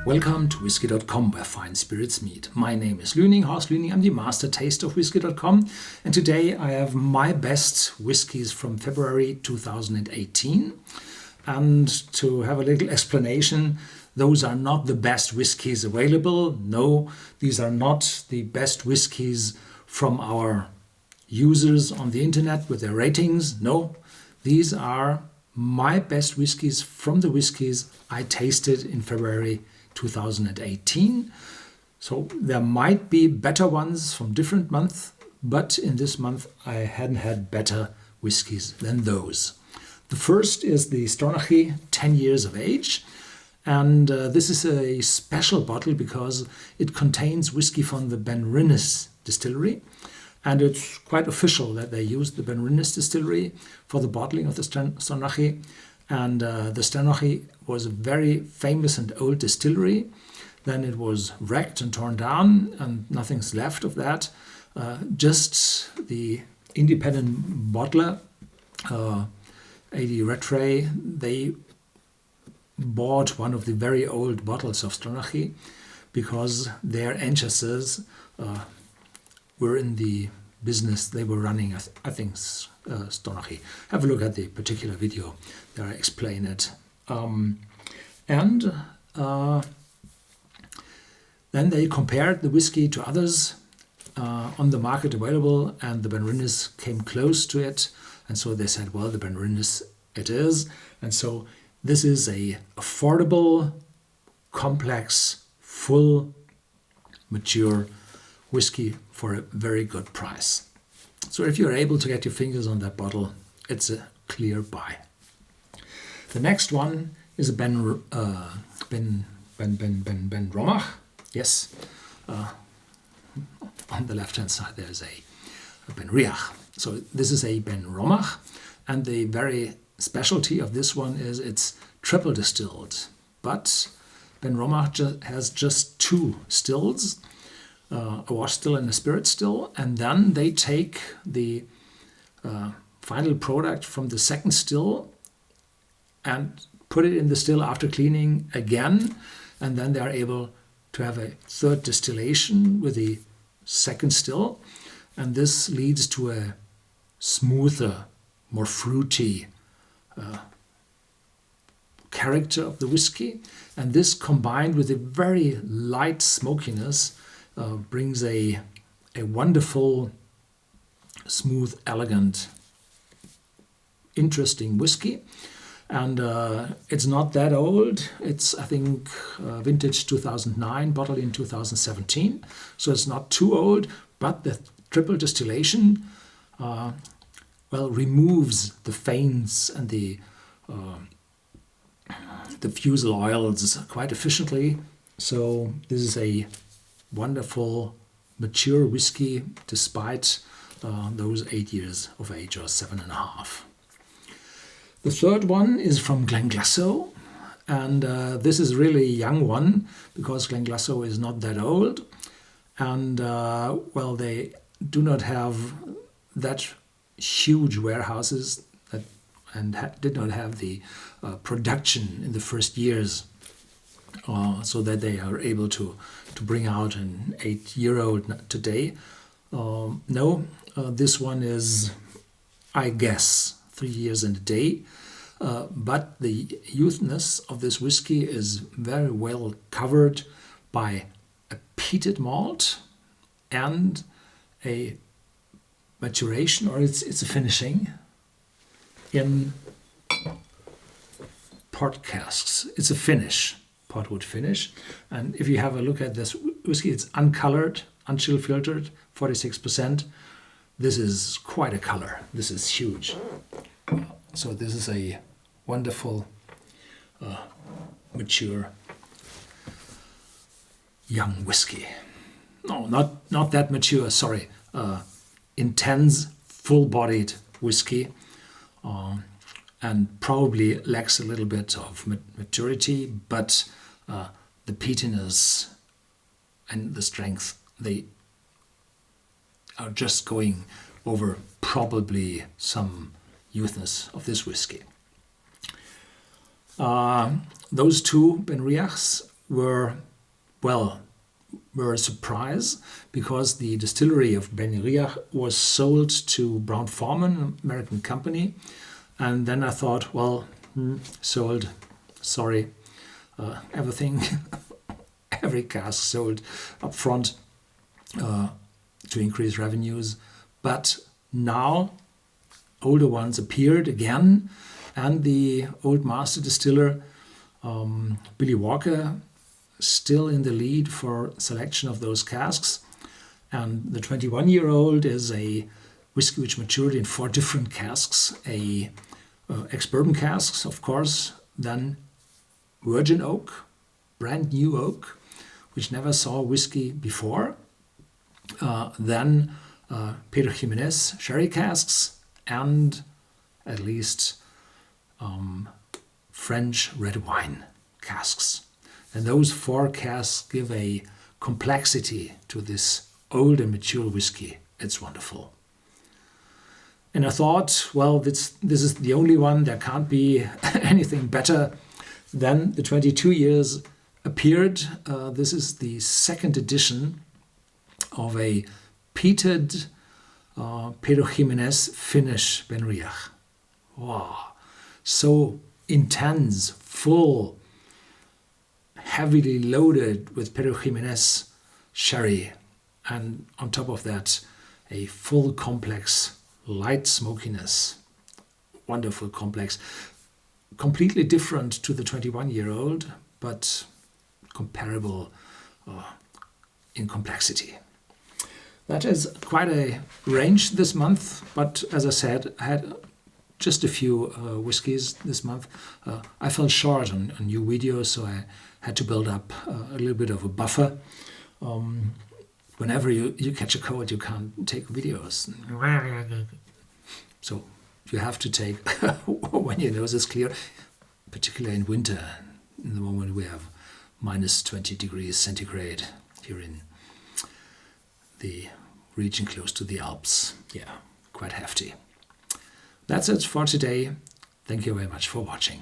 Welcome to Whisky.com, where fine spirits meet. My name is Luening, Horst Luening. I'm the master taster of Whisky.com, and today I have my best whiskies from February 2018. And to have a little explanation, those are not the best whiskies available. No, these are not the best whiskies from our users on the internet with their ratings. No, these are my best whiskies from the whiskies I tasted in February 2018. So there might be better ones from different months, but in this month I hadn't had better whiskies than those. The first is the Stronachie 10 years of age, and this is a special bottle because it contains whiskey from the Benriach distillery, and it's quite official that they used the Benriach distillery for the bottling of the Stronachie. And the Stronachie was a very famous and old distillery. Then it was wrecked and torn down, and nothing's left of that. Just the independent bottler, AD Rattray, they bought one of the very old bottles of Stronachie because their ancestors were in the business. They were running, I think, Stronachie. Have a look at the particular video there I explain it. Then they compared the whiskey to others on the market available, and the Benriach came close to it, and so they said, well, the Benriach it is. And so this is a affordable, complex, full, mature whiskey for a very good price. So if you're able to get your fingers on that bottle, it's a clear buy. The next one is a Benromach. Yes, on the left-hand side there's a Benriach. So this is a Benromach, and the very specialty of this one is it's triple distilled. But Benromach has just two stills, a wash still and a spirit still, and then they take the final product from the second still and put it in the still after cleaning again, and then they are able to have a third distillation with the second still, and this leads to a smoother, more fruity character of the whiskey, and this combined with a very light smokiness brings a wonderful, smooth, elegant, interesting whiskey. And it's not that old. It's, I think, vintage 2009, bottled in 2017. So it's not too old, but the triple distillation removes the faints and the fusel oils quite efficiently. So this is a wonderful, mature whiskey despite those 8 years of age, or 7.5. The third one is from Glenglassaugh, and this is really a young one because Glenglassaugh is not that old, and they do not have that huge warehouses did not have the production in the first years, so that they are able to bring out an 8-year-old today. This one is, I guess, 3 years and a day, but the youthness of this whiskey is very well covered by a peated malt and a maturation, or it's a finishing in pot casks. It's a finish, potwood finish, and if you have a look at this whiskey, it's uncolored, unchill filtered, 46%. This is quite a color. This is huge. So this is a wonderful, mature, young whiskey. No, not that mature, sorry. Intense, full-bodied whiskey, and probably lacks a little bit of maturity, but the peatiness and the strength, they are just going over probably some youthness of this whiskey. Those two Benriachs were, well, were a surprise because the distillery of Benriach was sold to Brown-Forman, an American company. And then I thought, well, sold, sorry, everything, every cask sold up front to increase revenues. But now older ones appeared again, and the old master distiller, Billy Walker, still in the lead for selection of those casks. And the 21-year-old is a whiskey which matured in 4 different casks, ex-bourbon casks, of course, then virgin oak, brand new oak, which never saw whiskey before, then Pedro Jimenez sherry casks, and at least French red wine casks. And those 4 casks give a complexity to this old and mature whiskey. It's wonderful. And I thought, well, this is the only one. There can't be anything better. Then the 22 years appeared. This is the 2nd edition of a peated Pedro Jimenez finish Benriach. Wow, so intense, full, heavily loaded with Pedro Jimenez sherry, and on top of that, a full complex, light smokiness. Wonderful complex. Completely different to the 21-year-old, but comparable in complexity. That is quite a range this month, but as I said, I had just a few whiskies this month. I fell short on new videos, so I had to build up a little bit of a buffer. Whenever you catch a cold, you can't take videos. So you have to take when your nose is clear, particularly in winter, in the moment we have minus 20 degrees centigrade here in the region close to the Alps. Yeah, quite hefty. That's it for today. Thank you very much for watching.